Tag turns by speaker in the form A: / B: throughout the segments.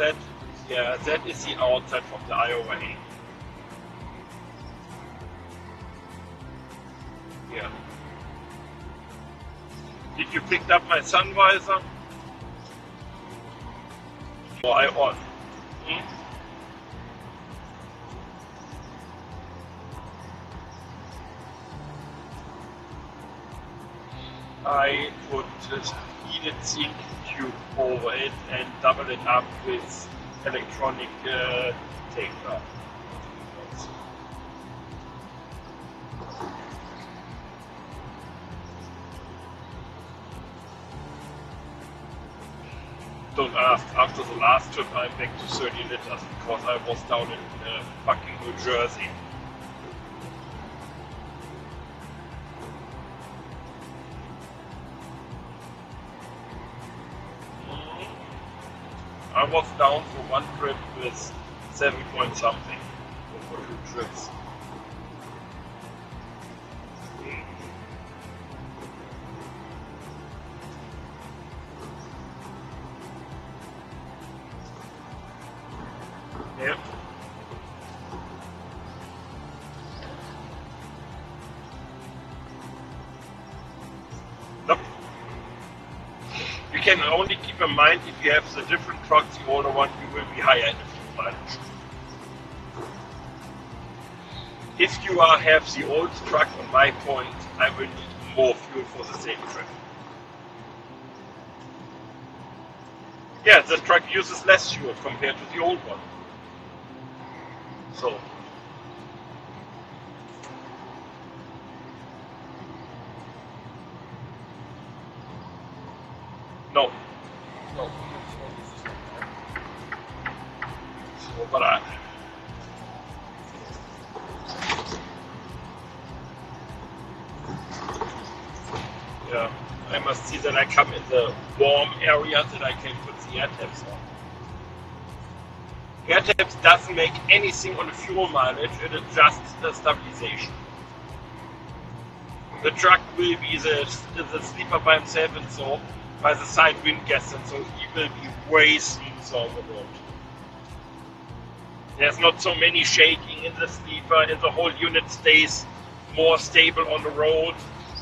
A: that, yeah, that is the outside from the Iowa 8. Yeah. Did you pick up my sun visor? Or I on? I put this heated zinc tube over it and double it up with electronic tape. Don't ask, after the last trip I'm back to 30 liters because I was down in fucking New Jersey. I was down for one trip with 7 point something for 2 trips. Yeah. Nope. You can only keep in mind if you have the different trucks, the older one, you will be higher in the fuel mileage. If you have the old truck on my point, I will need more fuel for the same trip. Yeah, the truck uses less fuel compared to the old one. So, no. So, but yeah, I must see that I come in the warm area that I can put the air taps on. Air taps doesn't make anything on the fuel mileage, it adjusts the stabilization. The truck will be the sleeper by himself and so by the side wind gas, and so he will be way smoother on the road. There's not so many shaking in the sleeper, and the whole unit stays more stable on the road.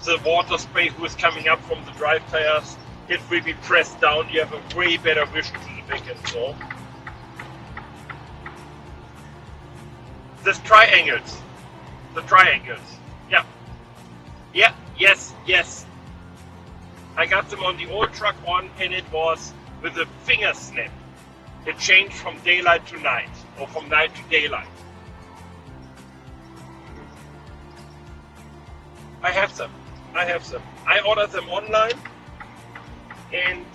A: The water spray who is coming up from the drive tires, it will be pressed down. You have a way better vision to the back and so. The triangles. Yeah. Yeah, yes. I got them on the old truck on, and it was with a finger snap. It changed from daylight to night, or from night to daylight. I have them. I ordered them online, and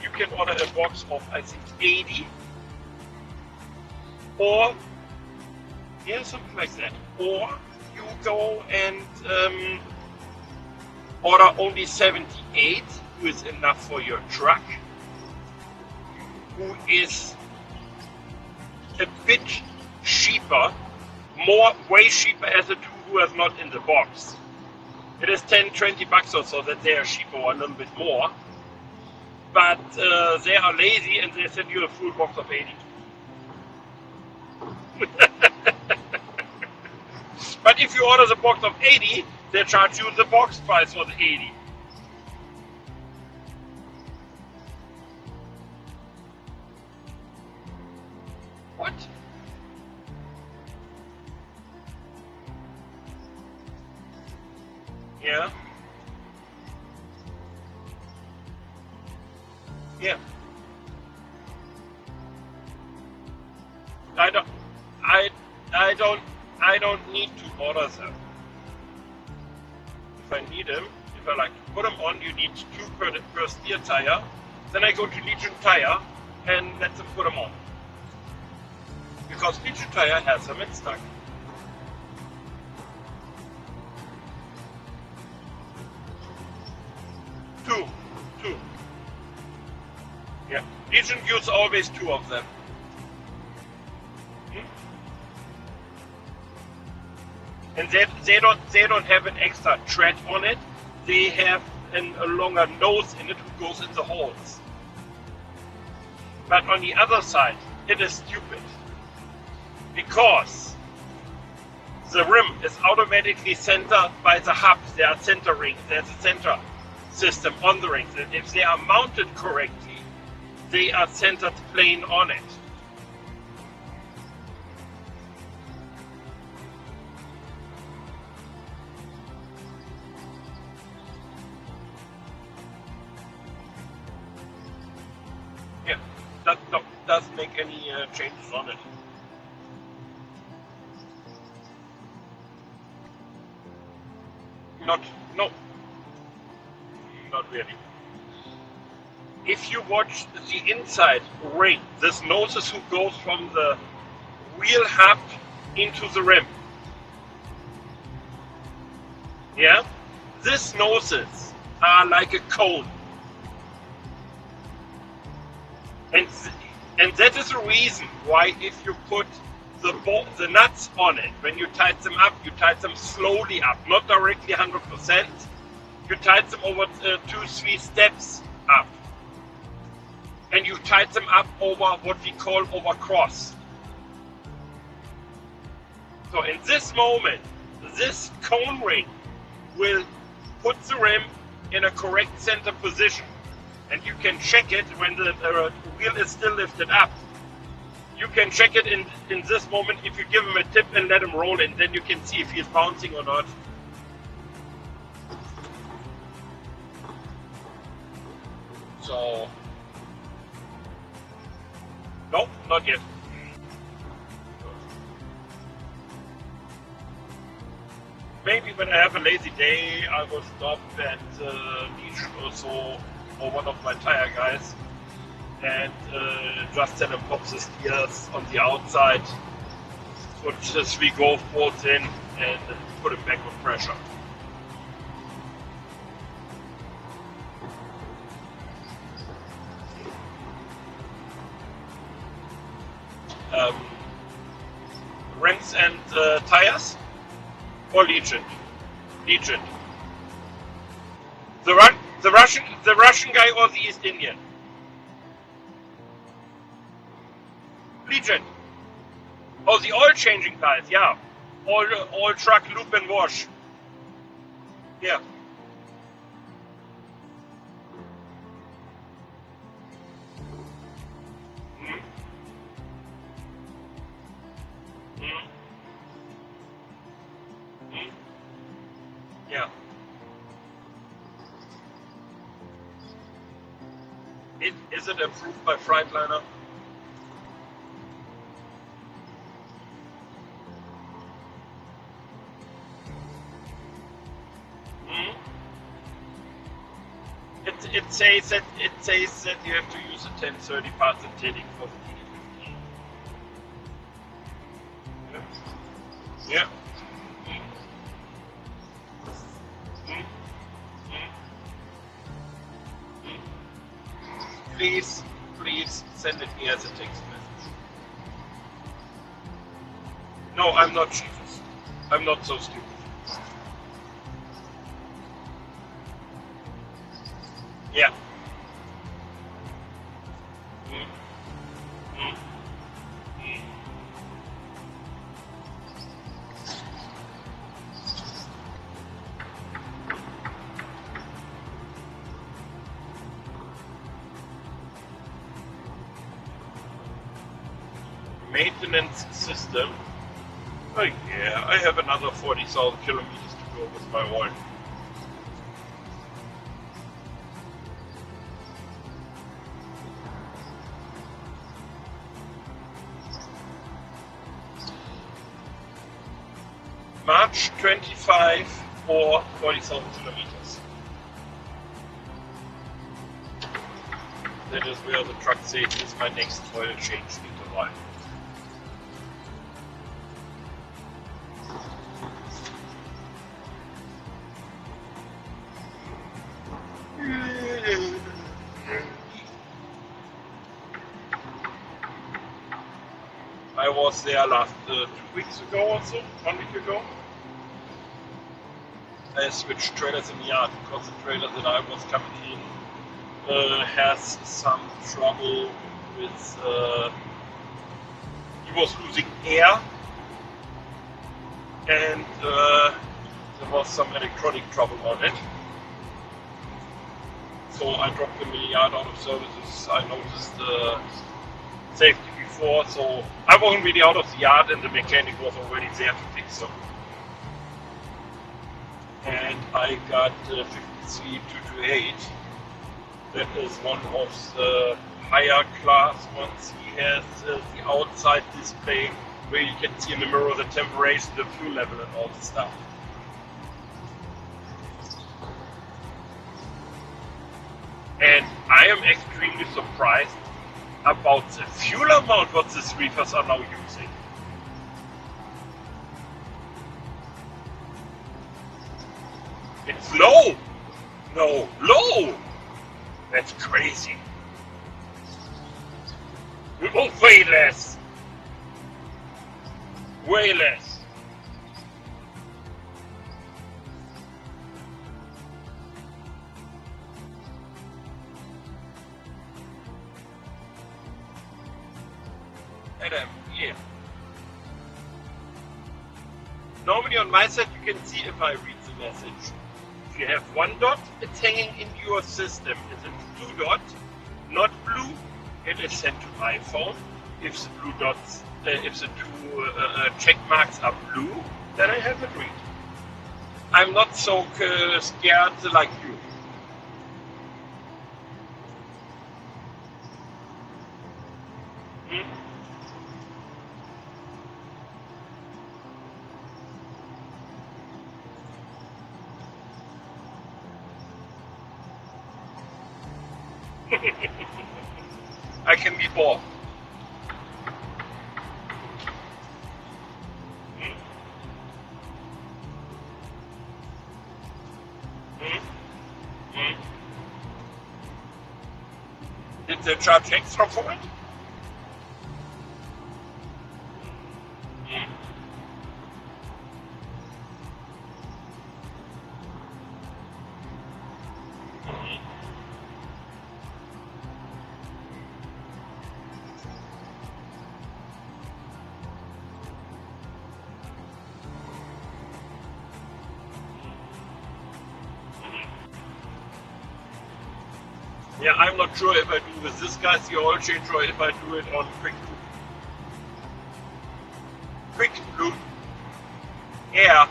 A: you can order a box of, I think, 80. Or, yeah, something like that. Or you go and order only 78, who is enough for your truck, who is a bit cheaper, way cheaper as a 2 who is not in the box. It is 10-20 bucks or so that they are cheaper or a little bit more, but they are lazy and they send you a full box of 80. But if you order the box of 80, they charge you the box price for the 80. What? Yeah. Yeah. I don't need to order them. If I need them, if I like to put them on, you need 2 per steer tire. Then I go to Legion Tire and let them put them on. Because Legion Tire has them in stock. Two. Yeah. Legion use always 2 of them. And they don't have an extra tread on it. They have a longer nose in it who goes in the holes. But on the other side, it is stupid. Because the rim is automatically centered by the hubs. There are center rings. There's a center system on the rings. And if they are mounted correctly, they are centered plane on it. Yeah, that doesn't make any changes on it. No, not really. If you watch the inside ring, this noses who goes from the wheel hub into the rim. Yeah? These noses are like a cone. And that is the reason why if you put the nuts on it, when you tighten them up, you tighten them slowly up, not directly 100%. You tighten them over 2-3 steps up. And you tighten them up over what we call over cross. So in this moment, this cone ring will put the rim in a correct center position. And you can check it when the wheel is still lifted up. You can check it in this moment if you give him a tip and let him roll in. Then you can see if he's bouncing or not. So, no, not yet. Maybe when I have a lazy day, I will stop at Legion or so, or one of my tire guys, and just tell him pop the steers on the outside, put the 3 golf balls in, and put him back with pressure. Rims and tires, or Legion? Legion. The Russian guy or the East Indian? Legion. Oh, the oil changing tires, yeah. All truck loop and wash. Yeah. Mm-hmm. Mm-hmm. Mm-hmm. Yeah. Is it approved by Freightliner? Mm-hmm. It says that you have to use a 1030 parts and tailing for the DD15. Yeah. Yeah. Mm-hmm. Mm-hmm. Please send it me as a text message. No, I'm not Jesus. I'm not so stupid. Yeah. Mm. Mm. Mm. Maintenance system. Oh yeah, I have another 40,000 kilometers to go with my oil. March 25 or 40,000 kilometers. That is where the truck says is my next oil change interval. I was there last 2 weeks ago or so, 1 week ago. I switched trailers in the yard because the trailer that I was coming in has some trouble with he was losing air, and there was some electronic trouble on it. So I dropped him a yard out of services. I noticed safety before, so I wasn't really out of the yard, and the mechanic was already there to fix them. And I got 53228. That is one of the higher class ones. He has the outside display where you can see in the mirror the temperature, the fuel level, and all the stuff. And I am extremely surprised about the fuel amount what these reefers are now using. It's low! No, low! That's crazy. Oh, way less. Way less. Adam, yeah. Normally on my side you can see if I read the message. If you have one dot, it's hanging in your system. If it's two dot, not blue, it is sent to iPhone. If the blue dots, if the two check marks are blue, then I have it read. I'm not so scared like you. Hmm? I can be bored. Did they charge extra for it? Yeah, I'm not sure if I do with this guy's the oil change or if I do it on quick blue air.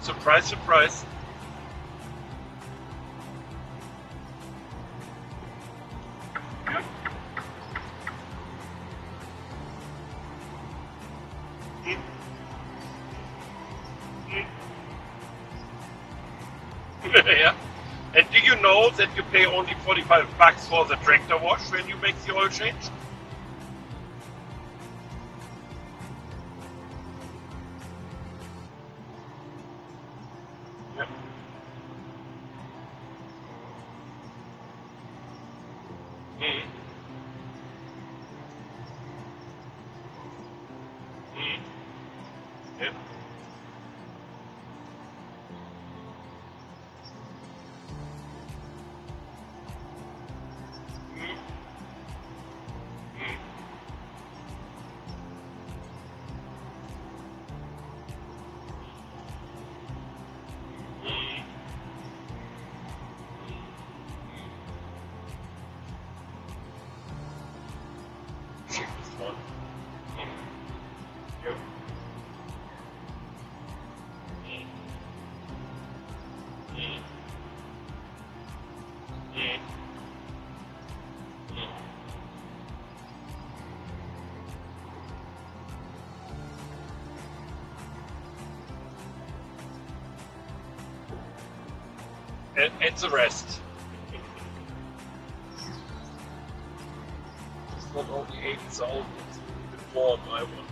A: Surprise, surprise. Yeah. And do you know that you pay only 45 bucks for the tractor wash when you make the oil change? Yeah. Mm-hmm. Mm-hmm. Yeah. Cheapest one. Yep. And the rest. It's not only 80,000, it's a little bit more on my one.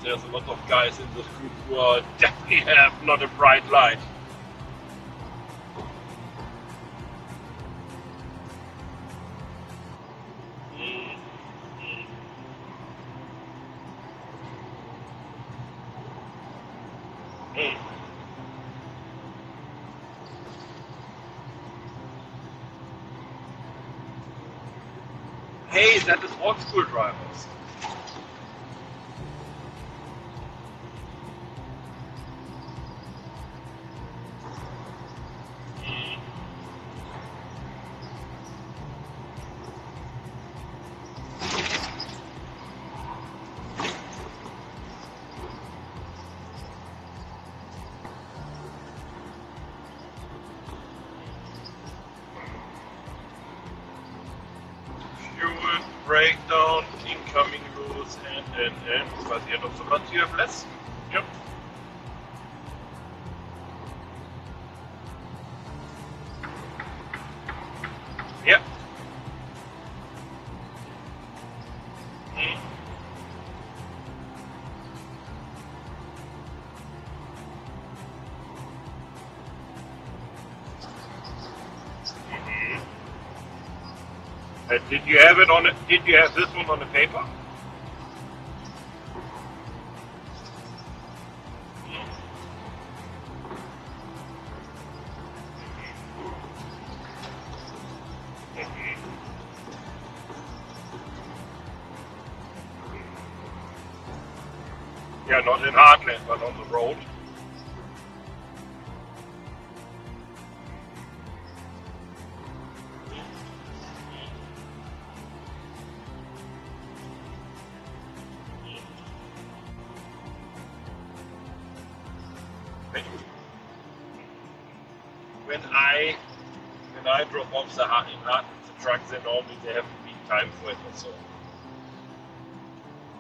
A: there's a lot of guys in this group who are definitely have not a bright light. Mm, mm, mm. Hey, that is old school drivers. Fuel, breakdown, incoming loose, and. By the end of the month you have less. Yep. Yep. Mm. Mm-hmm. Did you have it on it? Did you have this one on the paper? Mm. Mhm. Yeah, not in Heartland, but on the road. When when I when I drop off the the truck, then normally they have a week time for it or so.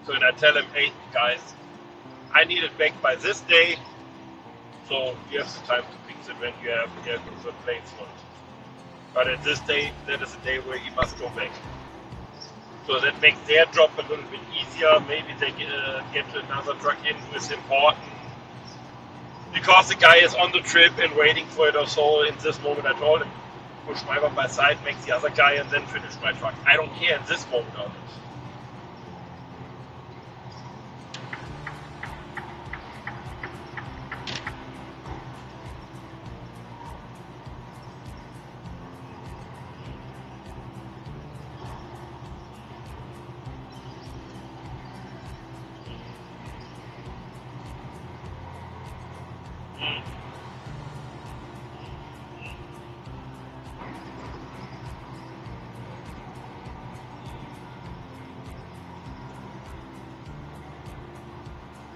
A: So when I tell them, hey guys, I need it back by this day, so you have the time to fix it when you have the plates on it. But at this day, that is a day where you must go back. So that makes their job a little bit easier. Maybe they get another truck in who is important. Because the guy is on the trip and waiting for it or so, in this moment I told him, push my one by side, make the other guy, and then finish my truck. I don't care in this moment of it.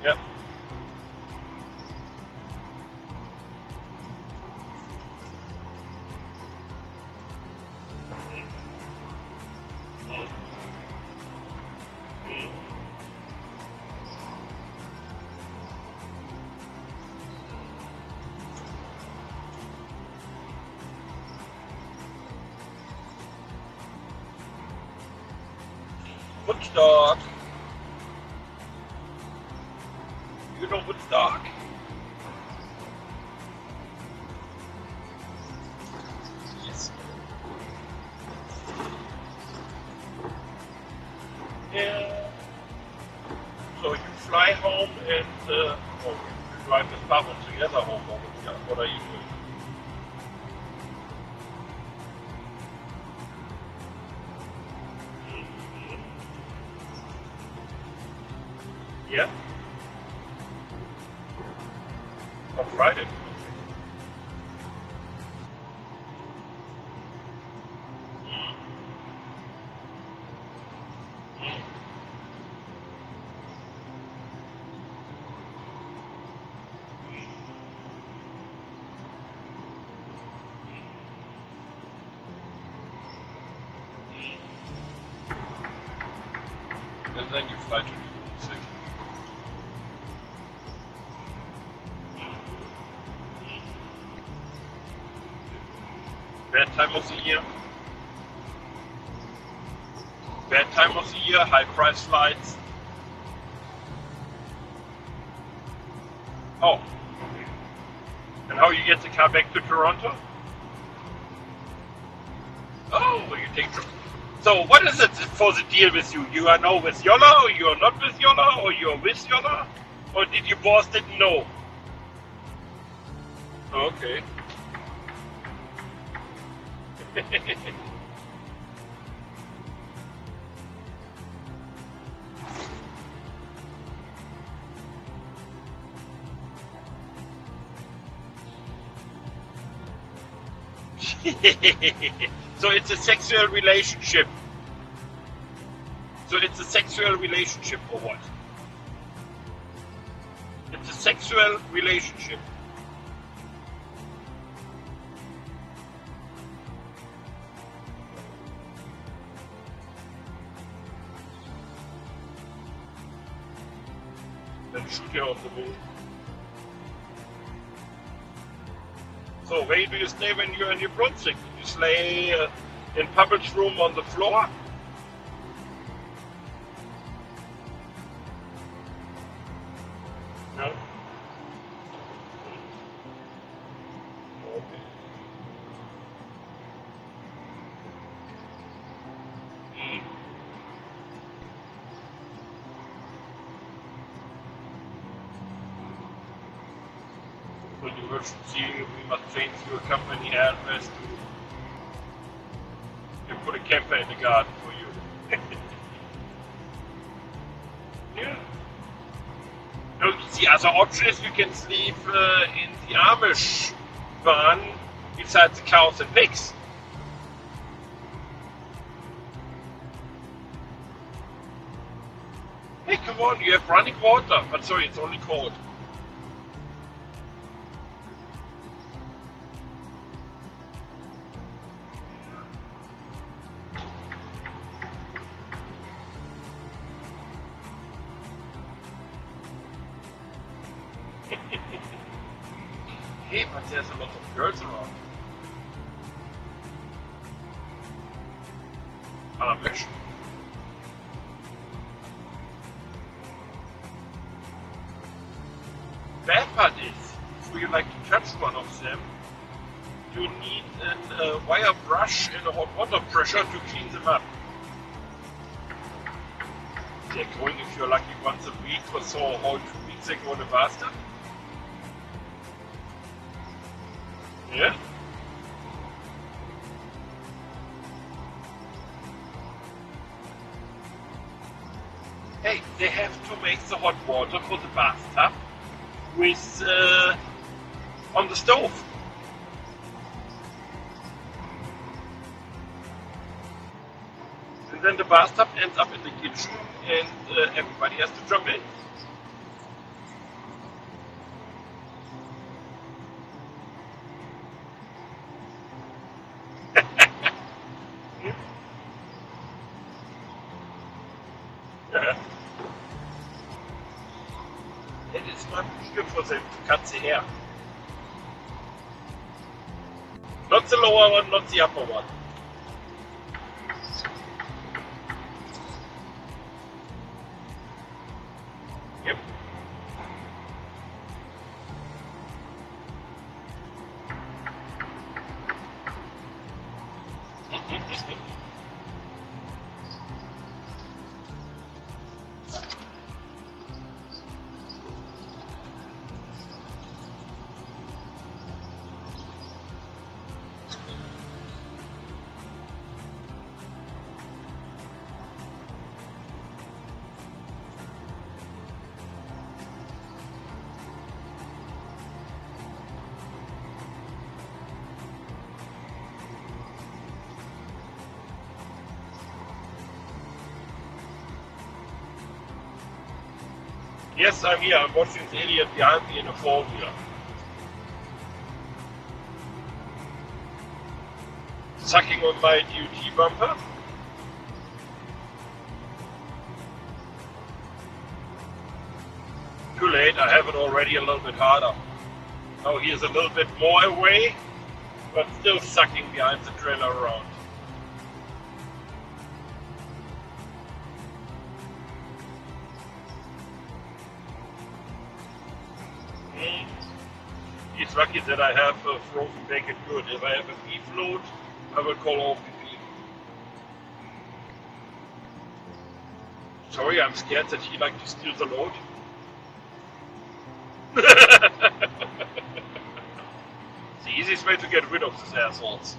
A: Yep. Woodstock. You know Woodstock? Yes. Yeah. So you fly home and you drive with Papa together home, or what are you doing? Yeah. On Friday. And then you fly to New York City. Bad time of the year. Bad time of the year, high price flights. And how you get the car back to Toronto? Oh, you take the... So what is it for the deal with you? You are now with Yola, or you are not with Yola, or you are with Yola? Or did your boss didn't know? Okay. So it's a sexual relationship. So it's a sexual relationship or what? It's a sexual relationship. Then shoot you on the moon. So where do you stay when you're in New Brunswick? Do you stay in Papa's room on the floor? No? Okay. Mm. For the emergency, we must change your company address to put a camper in the garden for you. Yeah. No, the other option is you can sleep in the Amish barn beside the cows and pigs. Hey, come on, you have running water. But sorry, it's only cold. Hey, but there's a lot of girls around. Amish. Bad part is, if you like to touch one of them, you need a wire brush and a hot water pressure to clean them up. They're going, if you're lucky, once a week or so, all 2 weeks they go in the bathtub. Yeah? Hey, they have to make the hot water for the bathtub with on the stove. And then the bathtub ends up in the kitchen and everybody has to jump in. Yeah. It is not eager for them to cut the hair. Not the lower one, not the upper one. Yep. Yes, I'm here. I'm watching the idiot behind me in a four-wheeler. Sucking on my DUT bumper. Too late, I have it already a little bit harder. Now he is a little bit more away, but still sucking behind the trailer around. He's lucky that I have a frozen bacon good. If I have a beef load, I will call off the beef. Sorry, I'm scared that he likes to steal the load. The easiest way to get rid of these assholes.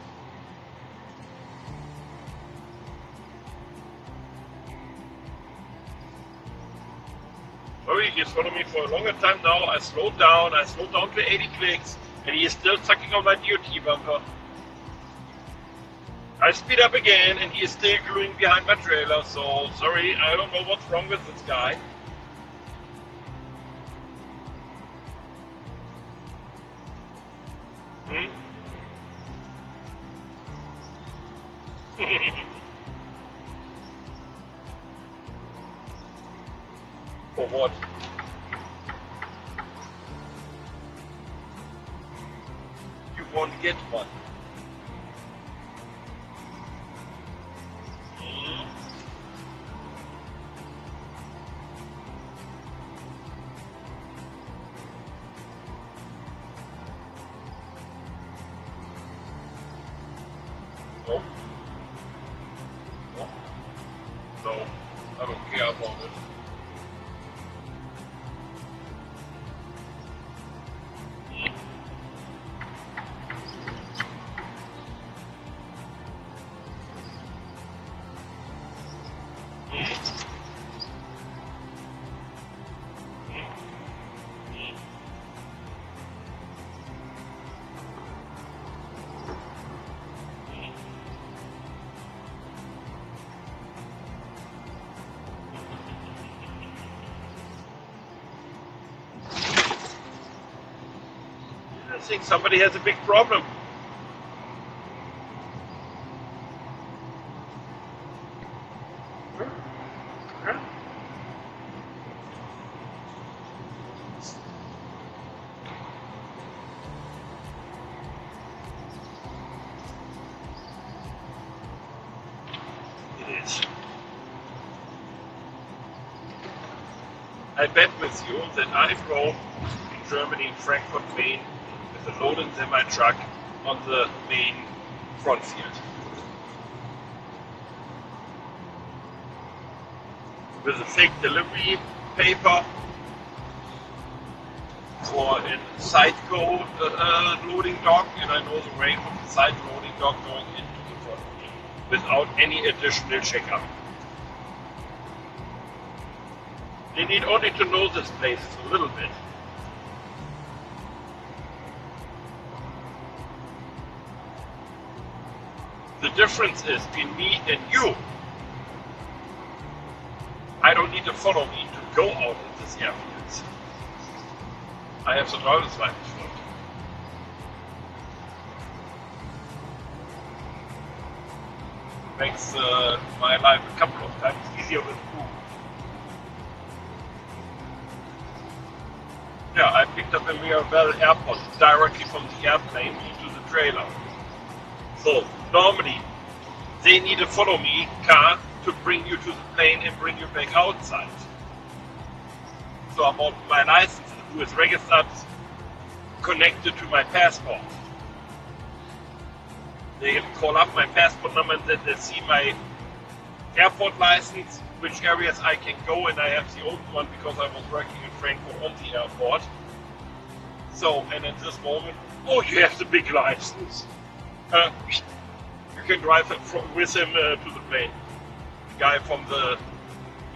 A: Sorry, he's following me for a longer time now. I slowed down to 80 clicks, and he is still sucking on my DOT bumper. I speed up again, and he is still gluing behind my trailer, so sorry, I don't know what's wrong with this guy. For what? You won't get one. No. No. No. I don't care about it. I think somebody has a big problem. It is. I bet with you that I drove in Germany, Frankfurt, Main, with a loaded semi-truck on the main front field. With a fake delivery paper for a side code loading dock, and I know the way from the side loading dock going into the front field without any additional checkup. They need only to know this place a little bit. The difference is between me and you. I don't need to follow me to go out in this airfields. I have the driver's license for it. Makes my life a couple of times easier with food. Yeah, I picked up a Mirabel Airport directly from the airplane into the trailer. So normally they need a follow me car to bring you to the plane and bring you back outside. So about my license, who is registered, connected to my passport. They call up my passport number and then they see my airport license, which areas I can go, and I have the old one because I was working in Frankfurt on the airport. So, and at this moment, oh, you have the big license. You can drive with him to the plane. The guy from the,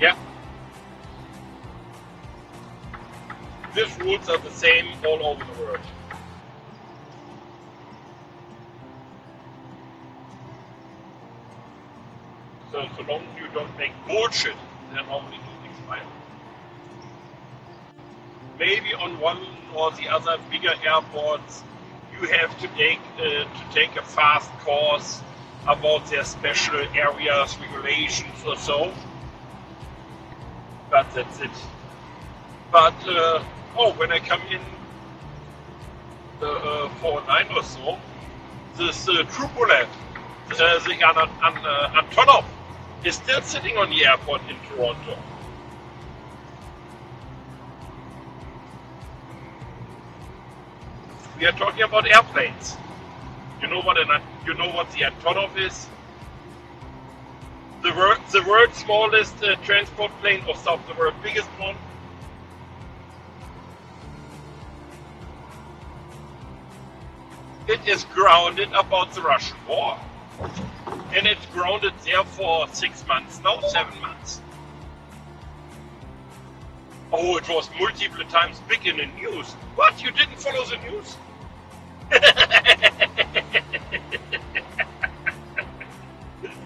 A: yeah. These rules are the same all over the world. So long as you don't make bullshit, they're normally do things fine. Maybe on one or the other bigger airports, you have to take a fast course about their special areas, regulations or so. But that's it. But when I come in 409 or so, this Tupolev, the Antonov, is still sitting on the airport in Toronto. We are talking about airplanes. You know what the Antonov is? The world's smallest transport plane, or the world's biggest one. It is grounded about the Russian war. And it's grounded there for 6 months now, 7 months. Oh, it was multiple times big in the news. What? You didn't follow the news?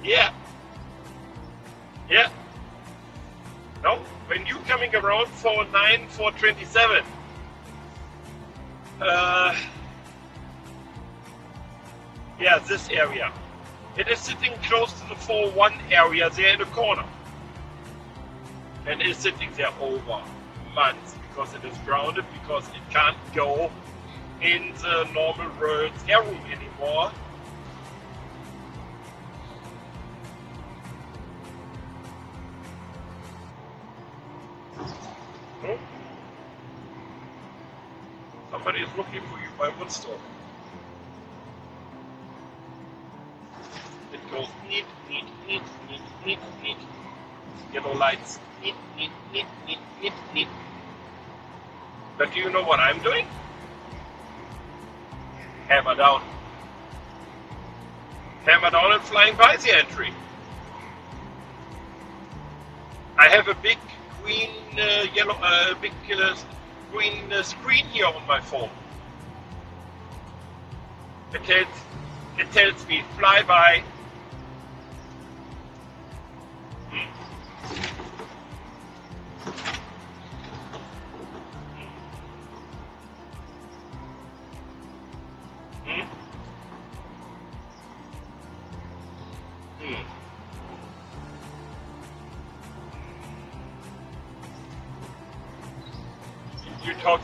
A: Yeah. Yeah. No, when you coming around for 9, 427, yeah, this area. It is sitting close to the 4-1 area there in the corner. And it is sitting there over months because it is grounded, because it can't go in the normal world's air room anymore. Hmm? Somebody is looking for you by Woodstock. It goes neat, neat, neat, neat, neat, neat. Yellow lights. Neat, neat, neat, neat, neat, neat. But do you know what I'm doing? Hammer down. Hammer down and flying by the entry. I have a big green green screen here on my phone. It tells me fly by.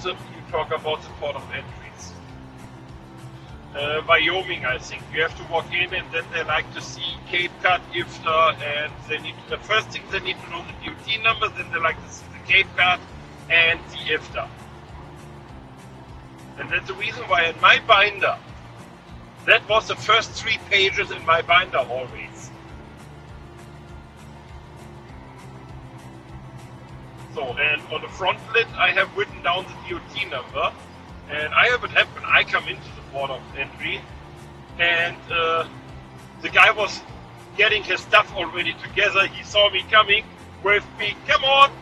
A: You talk about the port of entries. Wyoming, I think. You have to walk in, and then they like to see Cape Cod, IFTA, and the first thing they need to know the DOT number, then they like to see the Cape Cod and the IFTA. And that's the reason why in my binder, that was the first 3 pages in my binder always. So, and on the front lid, I have written down the DOT number, and I have it happen. I come into the port of entry, and the guy was getting his stuff already together. He saw me coming, waved me, come on!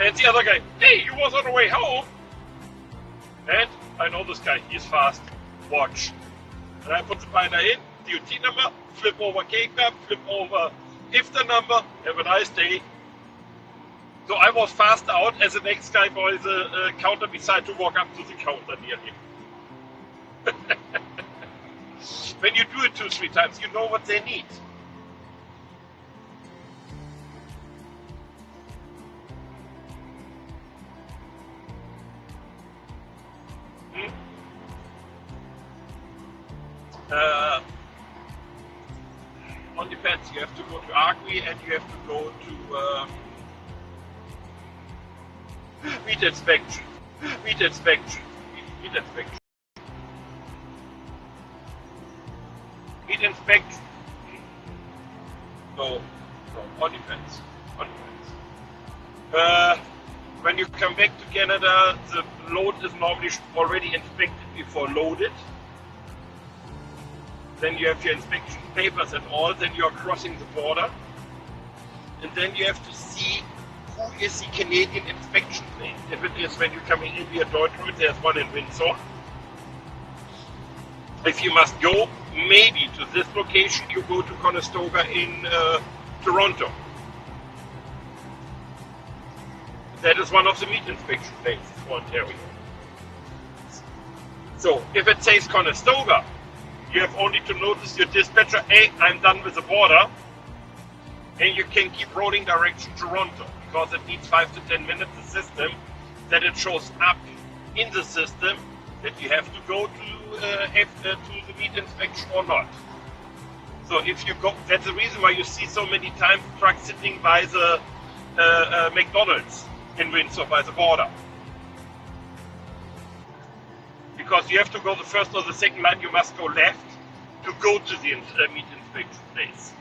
A: And the other guy, hey, you was on the way home! And I know this guy, he's fast. Watch. And I put the binder in, DOT number, flip over K-Cap, flip over IFTA number, have a nice day. So I was fast out as the next guy by the counter beside to walk up to the counter near him. When you do it 2-3 times, you know what they need. On defense, you have to go to Agri and you have to go to meat inspection. Meat inspection. Meat inspection. Meat inspection. No, on defense. On defense. When you come back to Canada, the load is normally already inspected before loaded. Then you have your inspection papers and all, then you are crossing the border. And then you have to see who is the Canadian inspection plane. If it is when you're coming in via Detroit, there's one in Windsor. If you must go, maybe to this location, you go to Conestoga in Toronto. That is one of the meat inspection places for Ontario. So, if it says Conestoga, you have only to notice your dispatcher, hey, I'm done with the border, and you can keep rolling direction Toronto, because it needs 5 to 10 minutes, the system, that it shows up in the system that you have to go to the meat inspection or not. So if you go, that's the reason why you see so many times trucks sitting by the McDonald's in Windsor by the border. because you have to go the first or the second line, you must go left to go to the meat inspection place.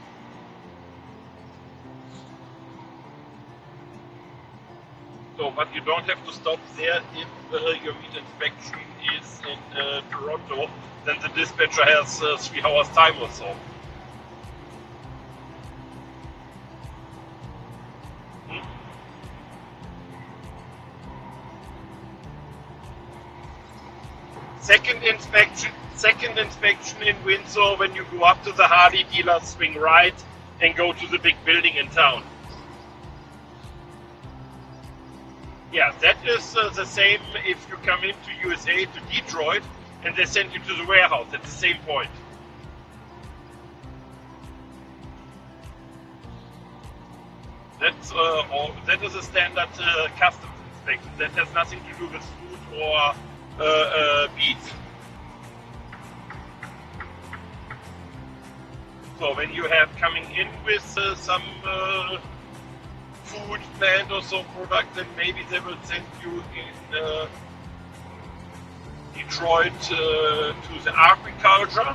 A: So, but you don't have to stop there if your meat inspection is in Toronto, then the dispatcher has 3 hours time or so. Second inspection in Windsor, when you go up to the Harley dealer, swing right and go to the big building in town. Yeah, that is the same if you come into USA, to Detroit, and they send you to the warehouse at the same point. That's that is a standard customs inspection. That has nothing to do with food or beef. So when you have coming in with some food plant or so product, then maybe they will send you in Detroit to the agriculture,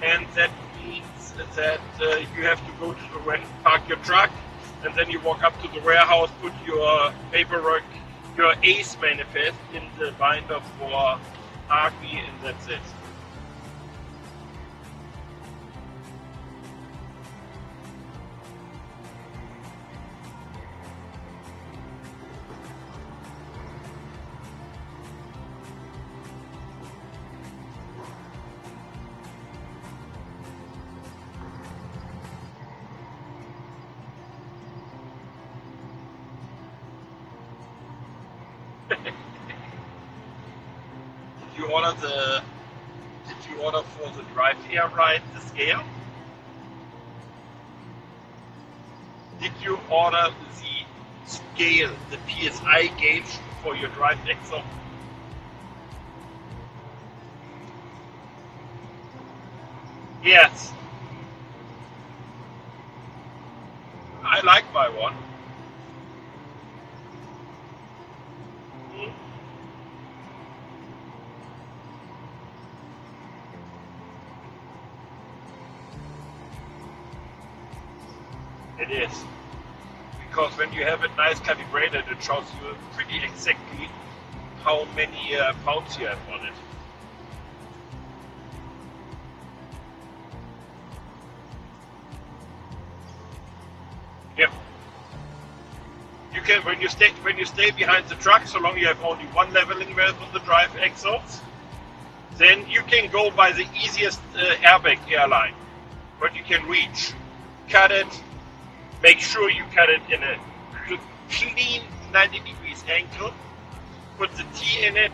A: and that means that you have to go to the park your truck, and then you walk up to the warehouse, put your paperwork, your ACE manifest in the binder for Agri, and that's it. Did you order for the drive air ride the scale? Did you order the scale, the PSI gauge for your drive axle? Yes. I like my one. It is. Because when you have it nice calibrated, it shows you pretty exactly how many pounds you have on it. Yep. You can when you stay behind the truck, so long you have only one leveling valve on the drive axles, then you can go by the easiest airbag airline, what you can reach. Cut it. Make sure you cut it in a clean 90 degrees angle. Put the T in it.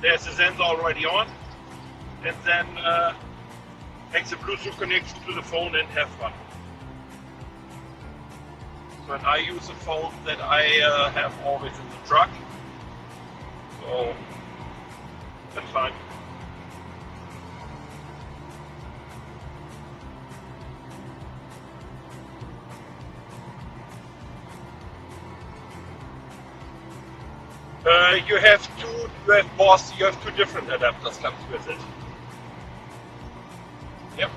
A: There's the sensor already on. And then make the Bluetooth connection to the phone and have fun. So I use a phone that I have always in the truck. So that's fine. You have two different adapters comes with it. Yep.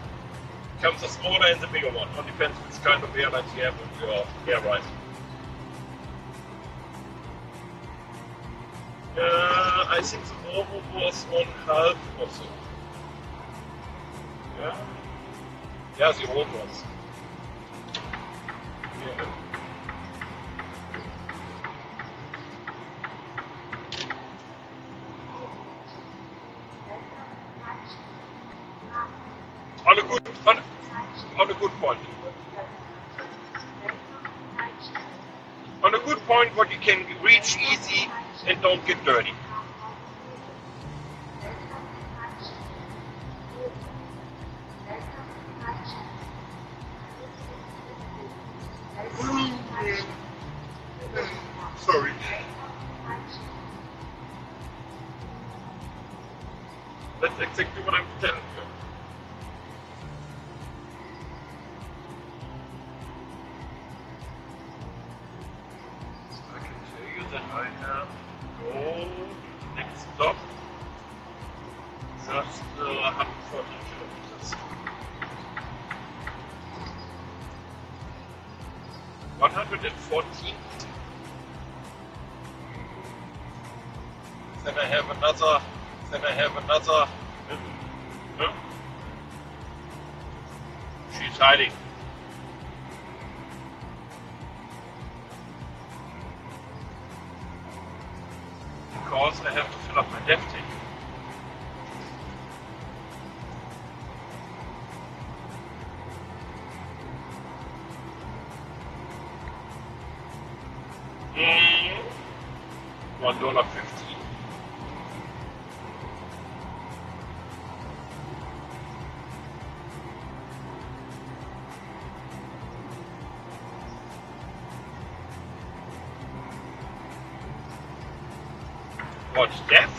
A: Comes the smaller and the bigger one. It depends which kind of airlines you have with your air ride. I think the Volvo was on half or so. Yeah. Yeah, the old ones. Yeah. On a good point. On a good point, what you can reach easy and don't get dirty. Sorry. That's exactly what I'm telling you. I can tell you that I have gold Stop. Just 114 kilometers. 114. Then I have another. No? She's hiding. Because I have to fill up my depth tank. $1.50. What's that?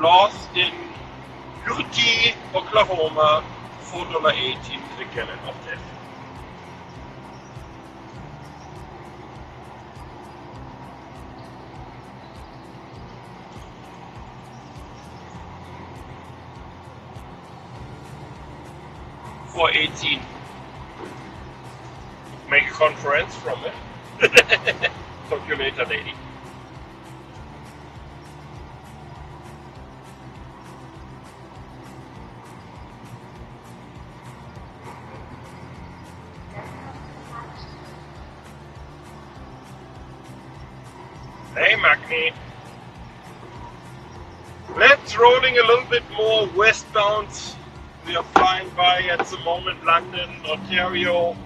A: Loss in Purity, Oklahoma, $4.18 the gallon of that. $4.18. Make a conference from it. Talk to you later, lady. Hey Magni. Let's rolling a little bit more westbound. We are flying by at the moment London, Ontario.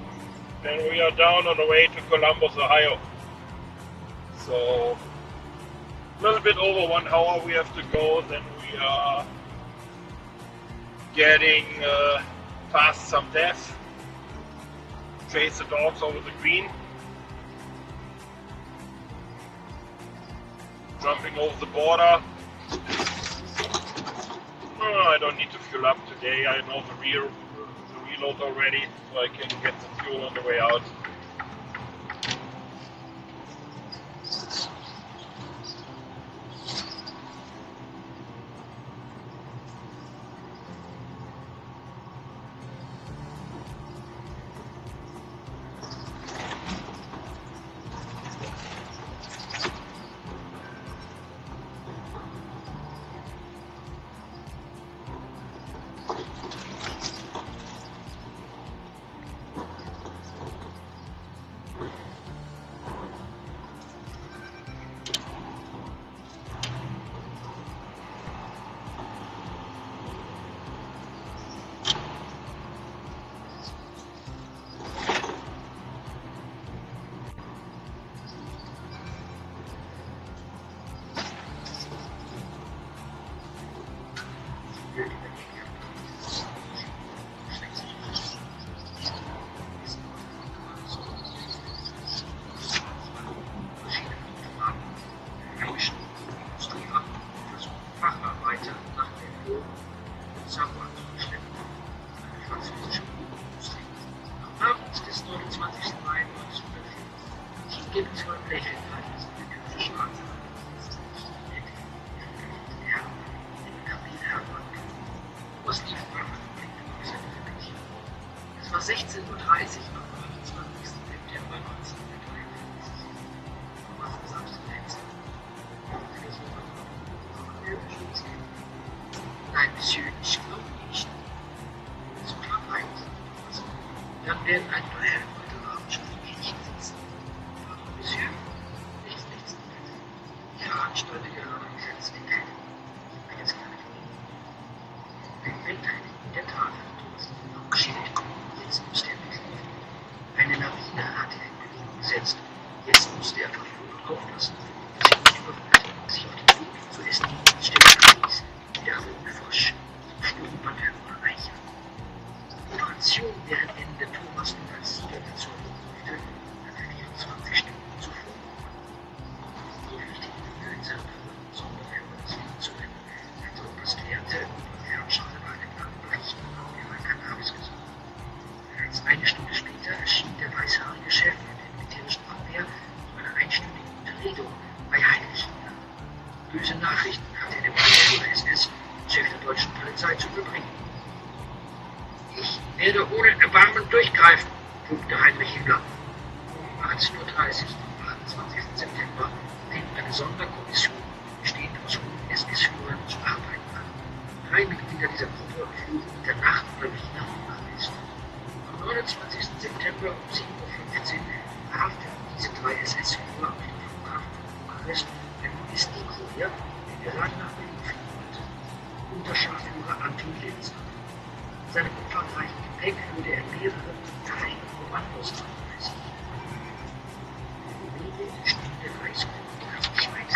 A: Then we are down on the way to Columbus, Ohio. So a little bit over 1 hour we have to go. Then we are getting past some death. Chase the dogs over the green. Jumping over the border. Oh, I don't need to fuel up today. I know the reload already, so I can get the fuel on the way out.
B: Es war 16:30 Uhr am 28. September 1943. Was sagst du jetzt? Nein, Monsieur, ich glaube nicht. So knapp eins. Dann werden ein paar Herren heute Abend schon im Mädchen sitzen. Aber Monsieur, nichts. Die Veranstalter gehören ganz weg. Wenn jetzt böse Nachrichten hat er dem Reichsführer SS, Chef der deutschen Polizei, zu überbringen. Ich werde ohne Erbarmen durchgreifen, tobte Heinrich Himmler. Um 18:30 Uhr, am 28. September, fing eine Sonderkommission, bestehend aus 100 SS-Führern, zu arbeiten an. 3 Mitglieder dieser Gruppe flogen in der Nacht über Wien nach Paris. Am 29. September um 7:15 Uhr verhafteten diese 3 SS-Führer auf dem Flughafen von Bukarest einen Logistikkurier, der gerade nach Berlin fliegen wollte. Unterscharführer Anton Linzer. In seinem umfangreichen Gepäck würde er mehrere geheime Kommandos anweisen. Wenige Stunden der Reichspolitik verschweigt